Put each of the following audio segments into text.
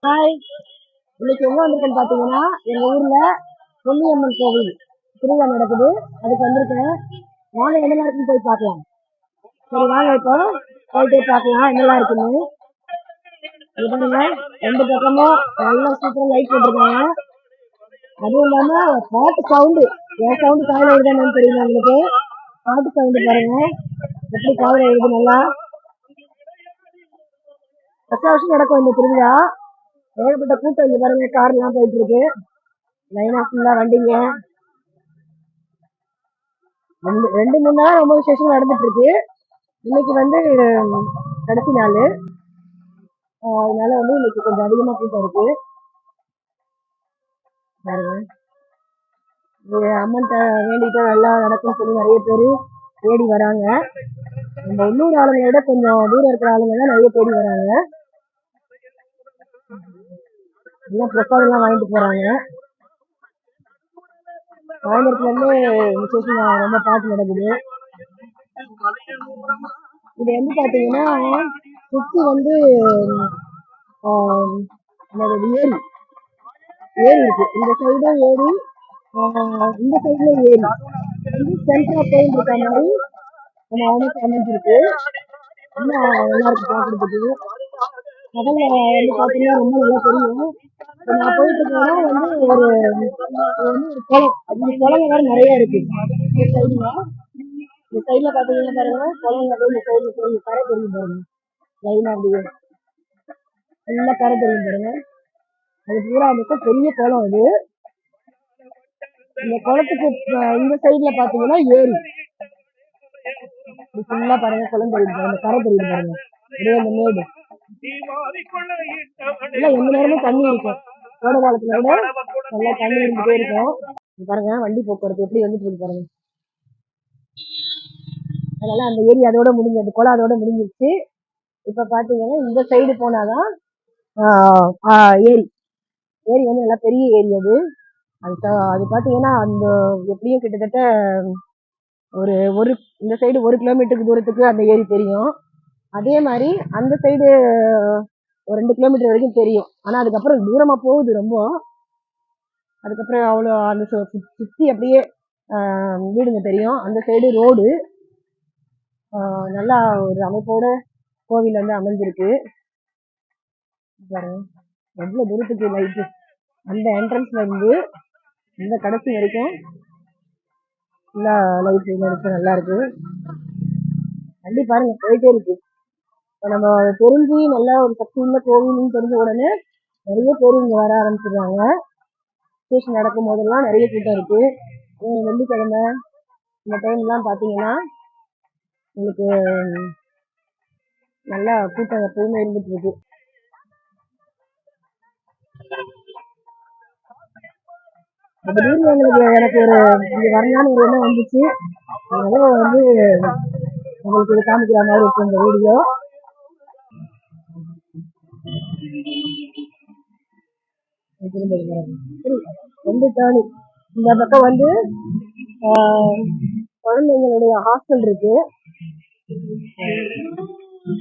Hi. இன்னைக்கு எங்க வந்திருக்கேன்னு பாத்தீங்கன்னா, எங்க ஊர்ல பொன்னியம்மன் கோவில் திருவிழா நடக்குது. அதுக்கு வந்திருக்கேன். வாங்க என்னெல்லாம் இருக்குன்னு போய் பார்க்கலாம். சரி வாங்க இப்போ போயிட்டு பார்க்கலாம் என்னெல்லாம் இருக்குன்னு. இது பாருங்க, ரெண்டு பக்கமும் நல்லா சூப்பரா லைட் போட்டிருக்காங்க. அதுவும் இல்லாம பாட்டு சவுண்டு, என் சவுண்டு காதல எழுதானு தெரியுமா உங்களுக்கு? பாட்டு சவுண்டு பாருங்க எப்படி காதல எழுது நல்லா. வருஷம் வருஷம் நடக்கும் இந்த திருவிழா. ஏகப்பட்ட கூட்டம் இங்க பாருங்க, கார் எல்லாம் போயிட்டு இருக்கு. லைனா ஃபுல்லா வண்டிங்க. ரெண்டு மூணு நாள் ரொம்ப விசேஷம் நடந்துட்டு இருக்கு. இன்னைக்கு வந்து கடைசி நாள். அதனால வந்து இன்னைக்கு கொஞ்சம் அதிகமா கூட்டம் இருக்கு பாருங்க. அம்மன்கிட்ட வேண்டிட்டு நல்லா நடக்கும்னு சொல்லி நிறைய பேர் தேடி வராங்க. நம்ம உள்ளூர் ஆளுங்களை விட கொஞ்சம் தூரம் இருக்கிற ஆளுங்க தான் நிறைய தேடி வராங்க. எல்லாம் பிரசாதம் எல்லாம் வாங்கிட்டு போறாங்க. சாயந்தரத்துல இருந்து விசேஷம் ரொம்ப பாட்டு நடக்குது. இது வந்து பாத்தீங்கன்னா சுத்தி வந்து ஏரி ஏரி இருக்கு. இந்த சைடும் ஏரி, இந்த சைட்ல ஏரி வந்து சென்டரா கோயில் இருக்க மாதிரி நம்ம அவனுக்கு அமைஞ்சிருக்கு. இன்னும் நல்லா இருக்கு பாக்குறதுக்கு. கடல்ல வந்து பாத்தீங்கன்னா ரொம்ப நல்லா தெரியும். நான் போயிட்டு இருக்கேன்னா வந்து ஒரு குளம், அந்த குளம் வேற நிறைய இருக்கு இந்த சைட்ல. இந்த சைட்ல பாத்தீங்கன்னா பாருங்க, குளம் நிறைய இந்த சைட்ல தெரியும். கரை தெரியும் பாருங்க, லைனா அப்படியே ஃபுல்லா கரை தெரியும் பாருங்க. அது பூரா மட்டும் பெரிய குளம். அது இந்த குளத்துக்கு இந்த சைட்ல பாத்தீங்கன்னா ஏரி ஃபுல்லா பாருங்க, குளம் தெரியுது பாருங்க, கரை தெரியுது பாருங்க, அப்படியே அந்த மேடு. இல்ல எந்த நேரமும் தண்ணி இருக்கும். கோடை காலத்துல கூட நல்லா தண்ணி இருந்துட்டே இருக்கும். பாருங்க வண்டி போக்குவரத்து எப்படி வந்துட்டு இருக்கு பாருங்க. அதனால அந்த ஏரி அதோட முடிஞ்சு, அந்த குளம் அதோட முடிஞ்சிருச்சு. இப்ப பாத்தீங்கன்னா இந்த சைடு போனாதான் ஏரி. ஏரி வந்து நல்லா பெரிய ஏரி. அது பாத்தீங்கன்னா அந்த எப்படியும் கிட்டத்தட்ட ஒரு ஒரு இந்த சைடு 1 கிலோமீட்டருக்கு தூரத்துக்கு அந்த ஏரி தெரியும். அதே மாதிரி அந்த சைடு ஒரு 2 கிலோமீட்டர் வரைக்கும் தெரியும். ஆனா அதுக்கப்புறம் தூரமா போகுது ரொம்ப. அதுக்கப்புறம் அவ்வளோ அந்த சுத்தி அப்படியே வீடுங்க தெரியும். அந்த சைடு ரோடு நல்லா ஒரு அமைப்போட கோவில் வந்து அமைஞ்சிருக்கு பாருங்க. எவ்வளவு தூரத்துக்கு லைட்டு, அந்த என்ட்ரன்ஸ்ல இருந்து இந்த கடைசி வரைக்கும் நல்லா லைட் இருக்கு, நல்லா இருக்கு. வண்டி பாருங்க போயிட்டே இருக்கு. இப்போ நம்ம தெரிஞ்சு நல்லா ஒரு சக்தி உள்ள கோவில்னு தெரிஞ்ச உடனே நிறைய பேர் இங்க வர ஆரம்பிச்சிடுறாங்க. விசேஷம் நடக்கும் போதெல்லாம் நிறைய கூட்டம் இருக்கு. வெள்ளிக்கிழமை இந்த டைம்லாம் பார்த்தீங்கன்னா உங்களுக்கு நல்லா கூட்டம் எப்பவுமே இருந்துட்டு இருக்கு. திடீர்னு எனக்கு ஒரு இங்க வரலான்னு ஒரு எண்ணம் வந்துச்சு. அதனால வந்து உங்களுக்கு இது காமிக்கிற மாதிரி இருக்கு இந்த வீடியோ. ரெண்டு டேர்னு இந்த பக்கம் வந்து குழந்தைங்களுடைய ஹாஸ்டல் இருக்கு.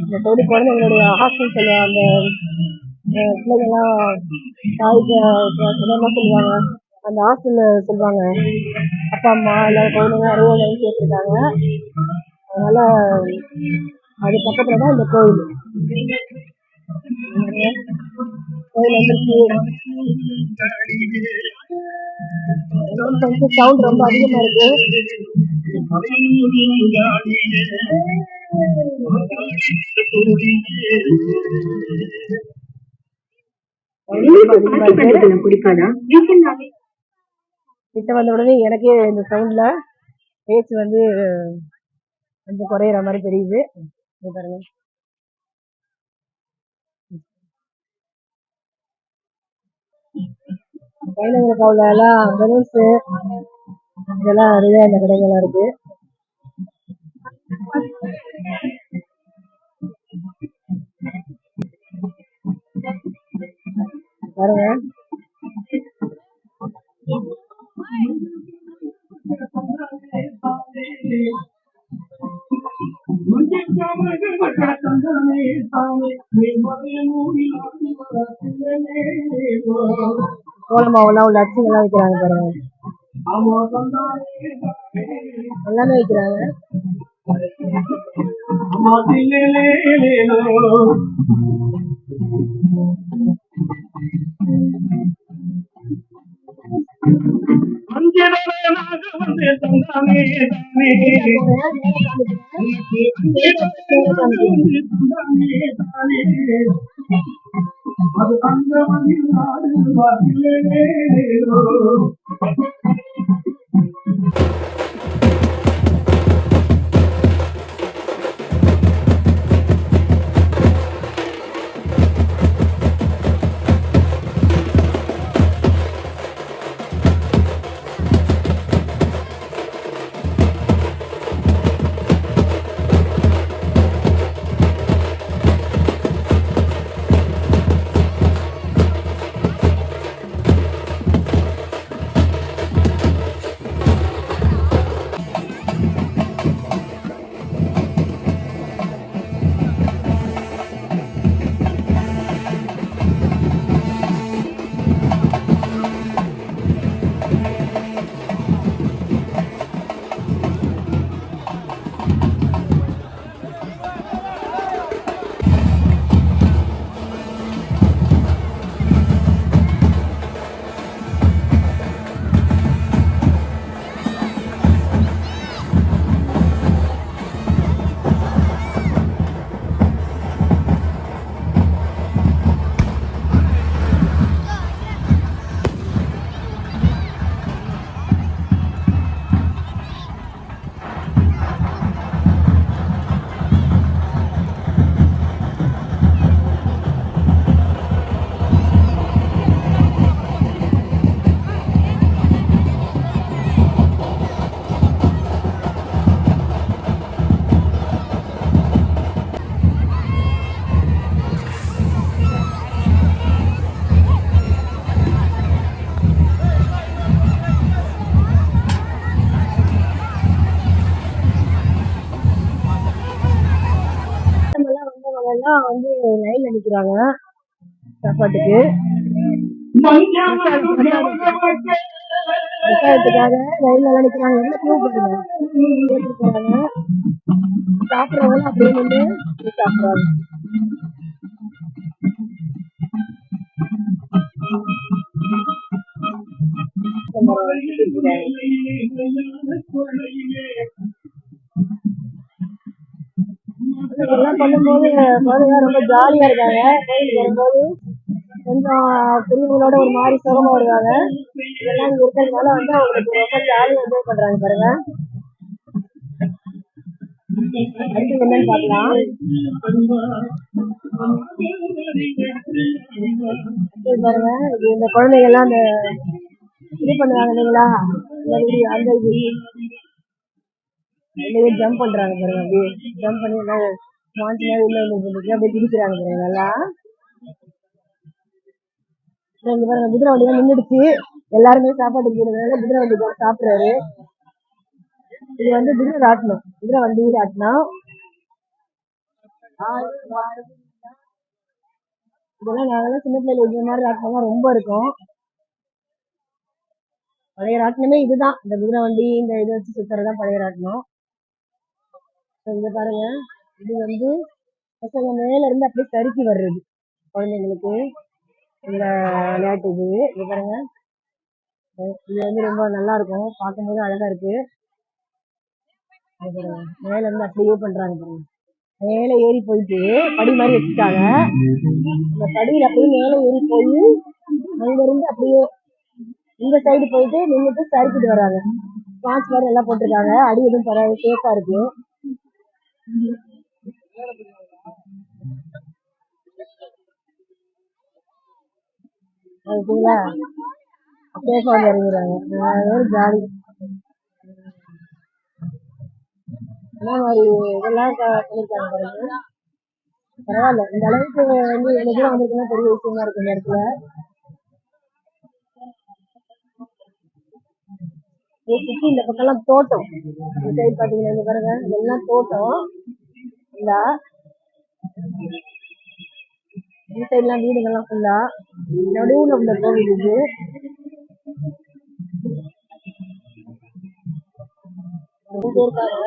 இந்த சைடு குழந்தைங்களுடைய ஹாஸ்டல் சொல்லுவாங்க. அந்த பிள்ளைங்கெல்லாம் தாய்க்கு என்ன சொல்லுவாங்க, அந்த ஹாஸ்டல்ல சொல்லுவாங்க. அப்பா அம்மா இல்லை குழந்தைங்க நிறைய லைன் சேர்த்துருக்காங்க. அதனால அது பக்கத்துல தான் இந்த கோயில். கோயில் வந்துருச்சு. சவுண்ட் ரொம்ப அதிகமா இருக்கு. கிட்ட வந்த உடனே எனக்கே இந்த சவுண்ட்ல பேச்சு வந்து கொஞ்சம் குறையிற மாதிரி தெரியுது பாருங்க. குழந்தைங்களுக்கு அவ்வளோ எல்லாம் பலூன்ஸ் இதெல்லாம் நிறைய இந்த கடைகள்லாம் இருக்கு பாருங்க. கோலமாவெல்லாம் உள்ள அச்சுங்கெல்லாம் வைக்கிறாங்க பாருங்க, எல்லாமே வைக்கிறாங்க. எல்லாம் வந்து லைன்ல நிக்கிறாங்க சாப்பாட்டுக்கு. விவசாயத்துக்காக லைன்ல நிக்கிறாங்க. என்ன கியூ பண்ணுறாங்க, சாப்பிடுறவங்க அப்படியே வந்து சாப்பிடுறாங்க. இதெல்லாம் பண்ணும்போது குழந்தைங்க ரொம்ப ஜாலியா இருக்காங்க. வரும்போது கொஞ்சம் பெரியவங்களோட ஒரு மாதிரி சுகமா வருவாங்க. இதெல்லாம் இங்க இருக்கிறதுனால வந்து அவங்களுக்கு ரொம்ப ஜாலியா என்ஜாய் பண்றாங்க பாருங்க. அடுத்து என்னன்னு பாக்கலாம். பாருங்க, இந்த குழந்தைங்க எல்லாம் அந்த இது பண்ணுவாங்க இல்லைங்களா, அந்த இது ஜம்ப் பண்றாங்க பாருங்க. அப்படியே ஜம்ப் பண்ணி எல்லாம் மாஞ்சி மாதிரி உள்ள அப்படியே பிடிக்கிறாங்க பாருங்க நல்லா. இங்க பாருங்க, குதிரை வண்டி நின்றுடுச்சு. எல்லாருமே சாப்பாடு இருக்கிறதுனால குதிரை வண்டி சாப்பிடுறாரு. இது வந்து குதிரை ராட்டணும், குதிரை வண்டி ராட்டணும். இதெல்லாம் நாங்கெல்லாம் சின்ன பிள்ளைல இந்த மாதிரி ராட்டினம் ரொம்ப இருக்கும். பழைய ராட்டினமே இதுதான், இந்த குதிரை வண்டி இந்த இதை வச்சு சுத்துறதுதான் பழைய ராட்டினம். இங்க பாருங்க, இது வந்து பசங்க மேல இருந்து அப்படியே சறுக்கி வர்றது குழந்தைங்களுக்கு இந்த விளையாட்டு. இது பாருங்க, இது வந்து ரொம்ப நல்லா இருக்கும், பார்க்கும்போது அழகா இருக்கு. மேல இருந்து அப்படியே பண்றாங்க பாருங்க. மேல ஏறி போயிட்டு படி மாதிரி வச்சுட்டாங்க. இந்த படியில அப்படியே மேல ஏறி போய் அங்க இருந்து அப்படியே இந்த சைடு போயிட்டு நின்றுட்டு சறுக்கிட்டு வராங்க. ஸ்பான்ஸ் மாதிரி எல்லாம் போட்டிருக்காங்க. அடி எதுவும் பரவாயில்ல, சேஃபா இருக்கு. ஓகேங்களா, சேஃபா வந்து இறங்குறாங்க. ஜாலி. என்ன மாதிரி இதெல்லாம் பண்ணிருக்காங்க பாருங்க. பரவாயில்ல, இந்த அளவுக்கு வந்து எவ்வளவு தூரம் வந்திருக்குன்னா பெரிய விஷயமா இருக்கு இந்த இடத்துல. சுத்தி இந்த பக்கம்லாம் தோட்டம். இந்த சைடு பாத்தீங்கன்னா இந்த பாருங்க, இதெல்லாம் தோட்டம். இந்த இந்த சைட்லாம் வீடுகள்லாம் ஃபுல்லா நடுவுல உள்ள கோவில் இது. இங்க இருக்காங்க.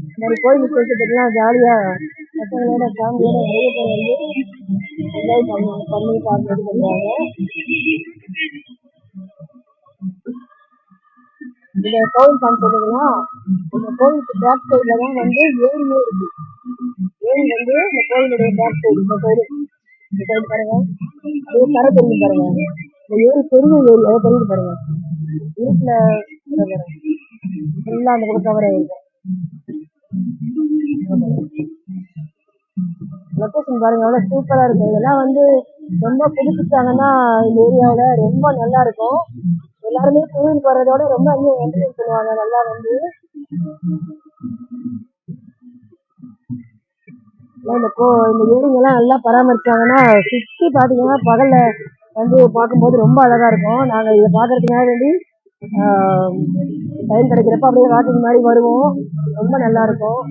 இந்த மாதிரி கோயில் விசேஷத்துக்குலாம் ஜாலியா பசங்களோட ஃபேமிலியோட நிறைய பேர் வந்து என்ஜாய் பண்ணி பார்த்து பண்ணுவாங்க. இந்த கோவில் காமிச்சதுன்னா இந்த கோவிலுக்கு பேக் சைட்ல தான் வந்து ஏரியே இருக்கு. ஏரி வந்து இந்த கோவிலுடைய பேக் சைடு இந்த சைடு பாருங்க. அதே கரை தெரிஞ்சு பாருங்க. இந்த ஏரி பெரிய ஏரி அதை தெரிஞ்சு பாருங்க. வீட்டுல ஃபுல்லா அந்த பக்கம் கவர் ஆயிருக்கு. லொக்கேஷன் பாருங்க எவ்வளவு சூப்பரா இருக்கும். இதெல்லாம் வந்து ரொம்ப புதுப்பிச்சாங்கன்னா இந்த ஏரியாவில ரொம்ப நல்லா இருக்கும். எல்லாருமே கோவிலுக்கு வர்றதோட ரொம்ப இன்னும் என்டர்டைன் பண்ணுவாங்க. நல்லா வந்து இந்த ஏரிங்கெல்லாம் நல்லா பராமரிச்சாங்கன்னா சுற்றி பார்த்தீங்கன்னா பகல்ல வந்து பார்க்கும்போது ரொம்ப அழகா இருக்கும். நாங்க இதை பார்க்கறதுக்காக வேண்டி டைம் கிடைக்கிறப்ப அப்படியே வாக்கிங் மாதிரி வருவோம். ரொம்ப நல்லா இருக்கும்.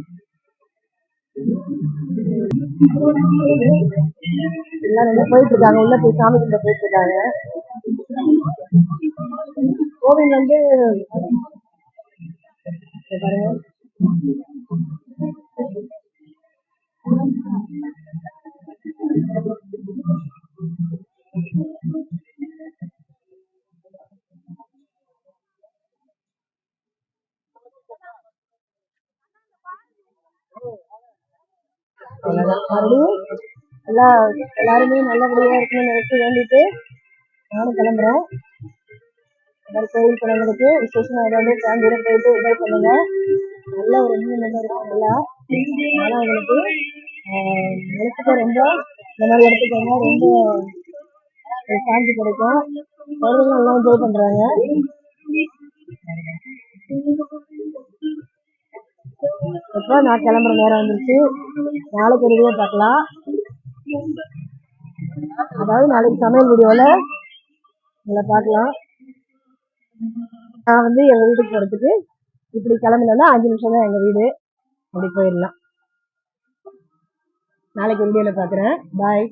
எல்லாம் நல்லா போயிட்டு இருக்காங்க. உள்ள போய் சாமி கிட்ட போயிட்டு இருக்காங்க. கோவில் வந்து பாருங்க மறுபடியும் எல்லாருமே நல்லபடியா இருக்கணும்னு நினைச்சு வேண்டிட்டு நானும் கிளம்புறேன். கோயில் குழந்தைகளுக்கு விசேஷமா ஏதாவது ஃபேமிலியோட போயிட்டு என்ஜாய் பண்ணுங்க. நல்ல ஒரு என்ஜாய்மெண்ட் இருக்கும். நல்லா ஆனால் உங்களுக்கு மனசுக்கு ரொம்ப இந்த மாதிரி எடுத்துக்கோங்க. ரொம்ப சாந்தி கிடைக்கும். குழந்தைங்க நல்லா என்ஜாய் பண்றாங்க. இப்போ நான் கிளம்புற நேரம் வந்துருச்சு. நாளைக்கு வீடியோ பார்க்கலாம். அதாவது நாளைக்கு சமையல் வீடியோல உங்களை பார்க்கலாம். நான் வந்து எங்க வீட்டுக்கு போறதுக்கு இப்படி கிளம்புனா 5 நிமிஷம் தான் எங்க வீடு. அப்படி போயிடலாம். நாளைக்கு வீடியோல பார்க்குறேன். பாய்.